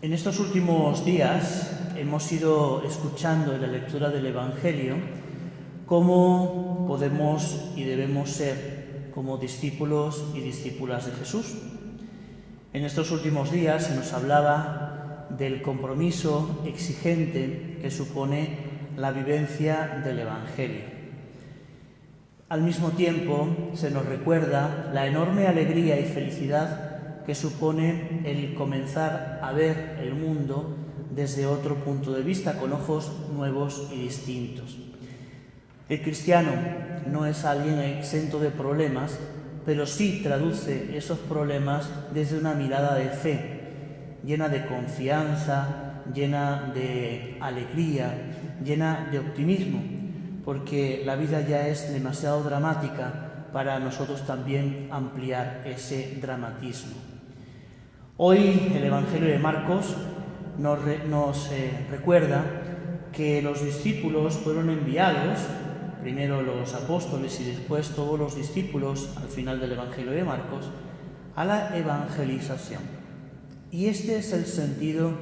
En estos últimos días hemos ido escuchando en la lectura del Evangelio cómo podemos y debemos ser como discípulos y discípulas de Jesús. En estos últimos días se nos hablaba del compromiso exigente que supone la vivencia del Evangelio. Al mismo tiempo se nos recuerda la enorme alegría y felicidad que supone el comenzar a ver el mundo desde otro punto de vista, con ojos nuevos y distintos. El cristiano no es alguien exento de problemas, pero sí traduce esos problemas desde una mirada de fe, llena de confianza, llena de alegría, llena de optimismo, porque la vida ya es demasiado dramática para nosotros también ampliar ese dramatismo. Hoy el Evangelio de Marcos nos recuerda que los discípulos fueron enviados, primero los apóstoles y después todos los discípulos al final del Evangelio de Marcos, a la evangelización. Y este es el sentido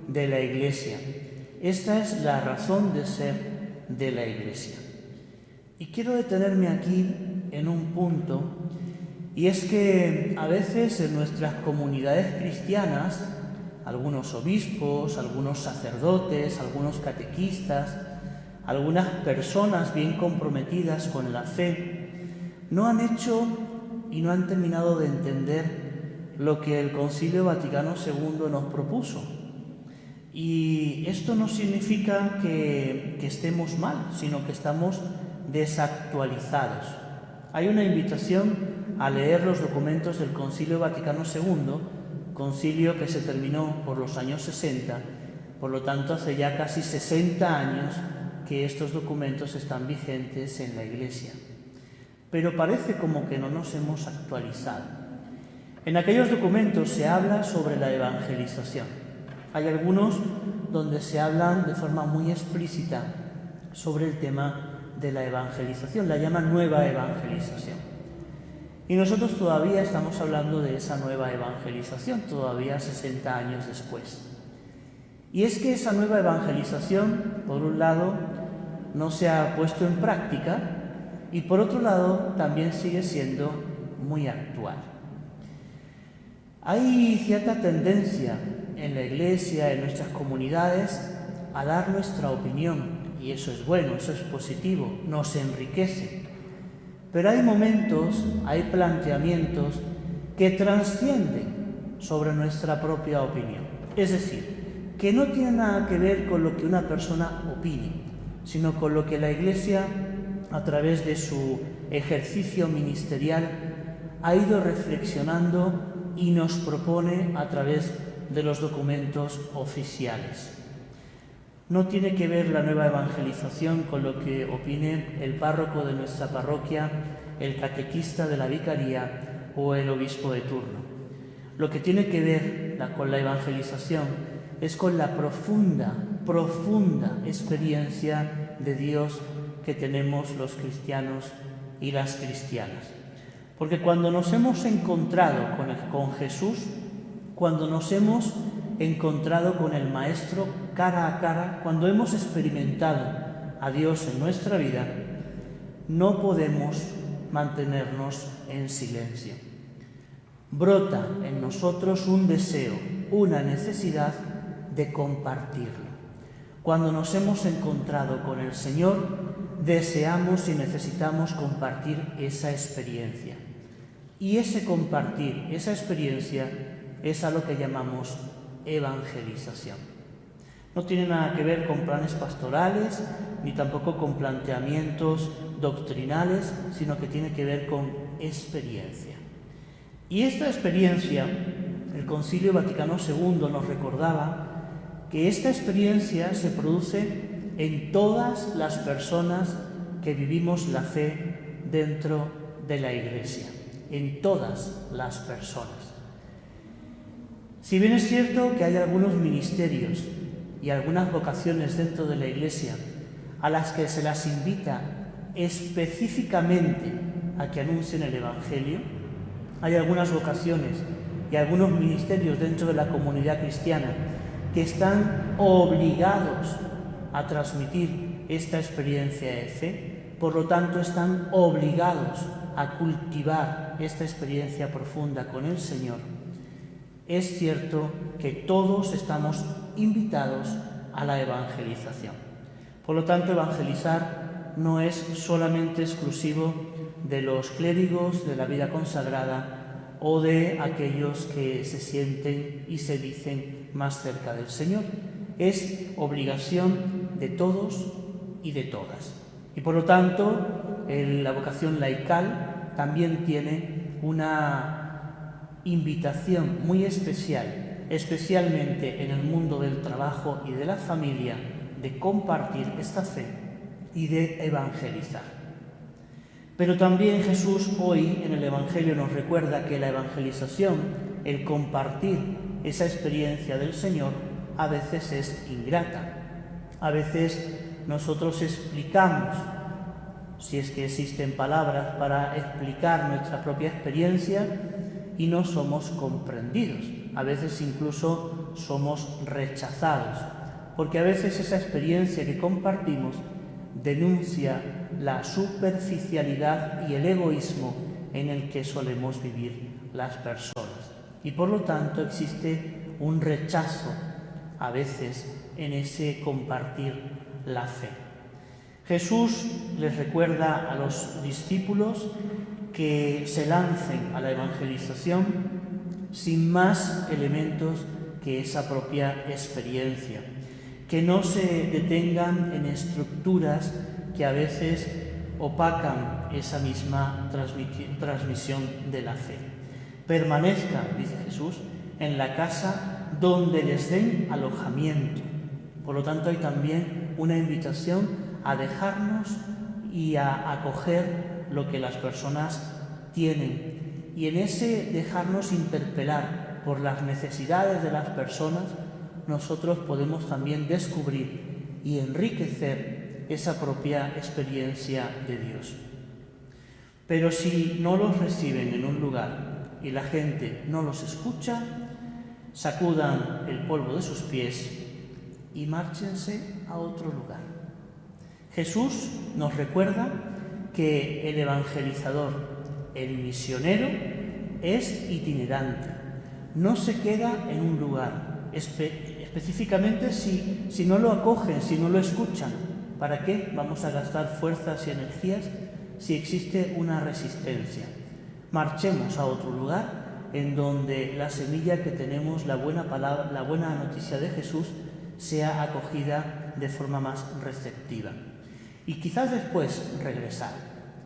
de la Iglesia. Esta es la razón de ser de la Iglesia. Y quiero detenerme aquí en un punto, y es que a veces en nuestras comunidades cristianas, algunos obispos, algunos sacerdotes, algunos catequistas, algunas personas bien comprometidas con la fe, no han hecho y no han terminado de entender lo que el Concilio Vaticano II nos propuso. Y esto no significa que estemos mal, sino que estamos desactualizados. Hay una invitación a leer los documentos del Concilio Vaticano II, concilio que se terminó por los años 60, por lo tanto hace ya casi 60 años que estos documentos están vigentes en la Iglesia. Pero parece como que no nos hemos actualizado. En aquellos documentos se habla sobre la evangelización. Hay algunos donde se hablan de forma muy explícita sobre el tema de la evangelización, la llaman nueva evangelización. Y nosotros todavía estamos hablando de esa nueva evangelización, todavía 60 años después. Y es que esa nueva evangelización, por un lado, no se ha puesto en práctica y por otro lado también sigue siendo muy actual. Hay cierta tendencia en la Iglesia, en nuestras comunidades, a dar nuestra opinión, y eso es bueno, eso es positivo, nos enriquece. Pero hay momentos, hay planteamientos que trascienden sobre nuestra propia opinión. Es decir, que no tienen nada que ver con lo que una persona opine, sino con lo que la Iglesia, a través de su ejercicio ministerial, ha ido reflexionando y nos propone a través de los documentos oficiales. No tiene que ver la nueva evangelización con lo que opine el párroco de nuestra parroquia, el catequista de la vicaría o el obispo de turno. Lo que tiene que ver con la evangelización es con la profunda experiencia de Dios que tenemos los cristianos y las cristianas. Porque cuando nos hemos encontrado con Jesús, cuando nos hemos encontrado con el Maestro cara a cara, cuando hemos experimentado a Dios en nuestra vida, no podemos mantenernos en silencio. Brota en nosotros un deseo, una necesidad de compartirlo. Cuando nos hemos encontrado con el Señor, deseamos y necesitamos compartir esa experiencia. Y ese compartir, esa experiencia, es a lo que llamamos evangelización. No tiene nada que ver con planes pastorales, ni tampoco con planteamientos doctrinales, sino que tiene que ver con experiencia. Y esta experiencia, el Concilio Vaticano II nos recordaba que esta experiencia se produce en todas las personas que vivimos la fe dentro de la Iglesia, en todas las personas. Si bien es cierto que hay algunos ministerios y algunas vocaciones dentro de la Iglesia a las que se las invita específicamente a que anuncien el Evangelio, hay algunas vocaciones y algunos ministerios dentro de la comunidad cristiana que están obligados a transmitir esta experiencia de fe, por lo tanto están obligados a cultivar esta experiencia profunda con el Señor. Es cierto que todos estamos invitados a la evangelización. Por lo tanto, evangelizar no es solamente exclusivo de los clérigos de la vida consagrada o de aquellos que se sienten y se dicen más cerca del Señor. Es obligación de todos y de todas. Y por lo tanto, la vocación laical también tiene una invitación muy especial, especialmente en el mundo del trabajo y de la familia, de compartir esta fe y de evangelizar. Pero también Jesús hoy en el Evangelio nos recuerda que la evangelización, el compartir esa experiencia del Señor, a veces es ingrata. A veces nosotros explicamos, si es que existen palabras para explicar nuestra propia experiencia, y no somos comprendidos. A veces incluso somos rechazados, porque a veces esa experiencia que compartimos denuncia la superficialidad y el egoísmo en el que solemos vivir las personas. Y por lo tanto existe un rechazo a veces en ese compartir la fe. Jesús les recuerda a los discípulos que se lancen a la evangelización sin más elementos que esa propia experiencia, que no se detengan en estructuras que a veces opacan esa misma transmisión de la fe. Permanezcan, dice Jesús, en la casa donde les den alojamiento. Por lo tanto, hay también una invitación a dejarnos y a acoger lo que las personas tienen. Y en ese dejarnos interpelar por las necesidades de las personas, nosotros podemos también descubrir y enriquecer esa propia experiencia de Dios. Pero si no los reciben en un lugar y la gente no los escucha, sacudan el polvo de sus pies y márchense a otro lugar. Jesús nos recuerda que el evangelizador, el misionero, es itinerante, no se queda en un lugar, específicamente si no lo acogen, si no lo escuchan. ¿Para qué vamos a gastar fuerzas y energías si existe una resistencia? Marchemos a otro lugar en donde la semilla que tenemos, la buena palabra, la buena noticia de Jesús, sea acogida de forma más receptiva. Y quizás después regresar,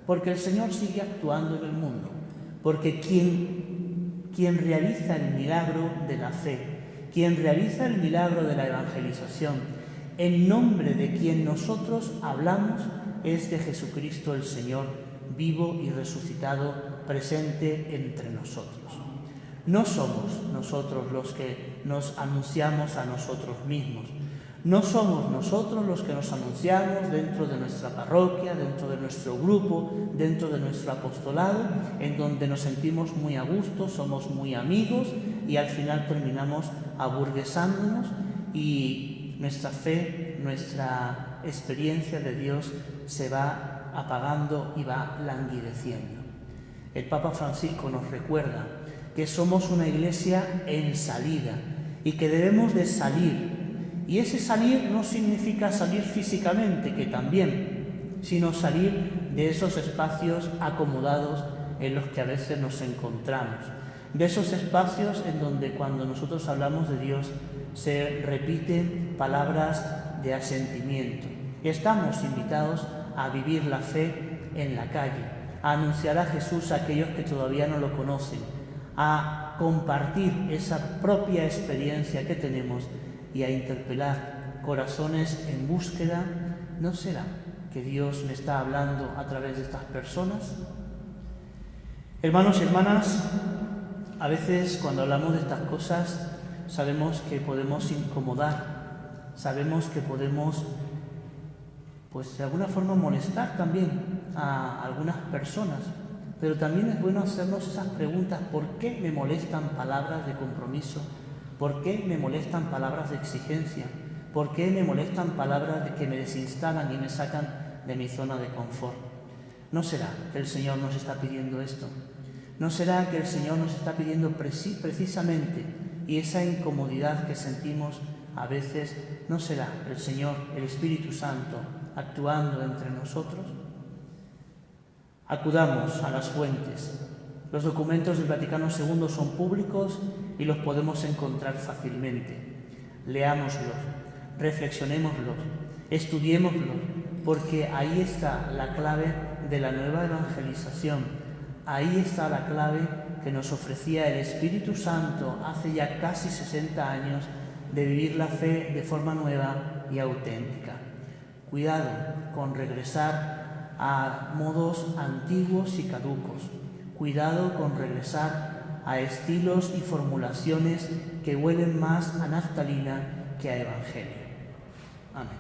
porque el Señor sigue actuando en el mundo, porque quien realiza el milagro de la fe, quien realiza el milagro de la evangelización, en nombre de quien nosotros hablamos, es de Jesucristo el Señor, vivo y resucitado, presente entre nosotros. No somos nosotros los que nos anunciamos a nosotros mismos. No somos nosotros los que nos anunciamos dentro de nuestra parroquia, dentro de nuestro grupo, dentro de nuestro apostolado, en donde nos sentimos muy a gusto, somos muy amigos y al final terminamos aburguesándonos y nuestra fe, nuestra experiencia de Dios se va apagando y va languideciendo. El Papa Francisco nos recuerda que somos una iglesia en salida y que debemos de salir. Y ese salir no significa salir físicamente, que también, sino salir de esos espacios acomodados en los que a veces nos encontramos, de esos espacios en donde cuando nosotros hablamos de Dios se repiten palabras de asentimiento. Y estamos invitados a vivir la fe en la calle, a anunciar a Jesús a aquellos que todavía no lo conocen, a compartir esa propia experiencia que tenemos y a interpelar corazones en búsqueda. ¿No será que Dios me está hablando a través de estas personas? Hermanos y hermanas, a veces cuando hablamos de estas cosas sabemos que podemos incomodar, sabemos que podemos, pues de alguna forma molestar también a algunas personas, pero también es bueno hacernos esas preguntas: ¿por qué me molestan palabras de compromiso? ¿Por qué me molestan palabras de exigencia? ¿Por qué me molestan palabras que me desinstalan y me sacan de mi zona de confort? ¿No será que el Señor nos está pidiendo esto? ¿No será que el Señor nos está pidiendo precisamente, y esa incomodidad que sentimos a veces, no será el Señor, el Espíritu Santo, actuando entre nosotros? Acudamos a las fuentes. Los documentos del Vaticano II son públicos y los podemos encontrar fácilmente. Leámoslos, reflexionémoslos, estudiémoslos, porque ahí está la clave de la nueva evangelización. Ahí está la clave que nos ofrecía el Espíritu Santo hace ya casi 60 años de vivir la fe de forma nueva y auténtica. Cuidado con regresar a modos antiguos y caducos. Cuidado con regresar a estilos y formulaciones que huelen más a naftalina que a evangelio. Amén.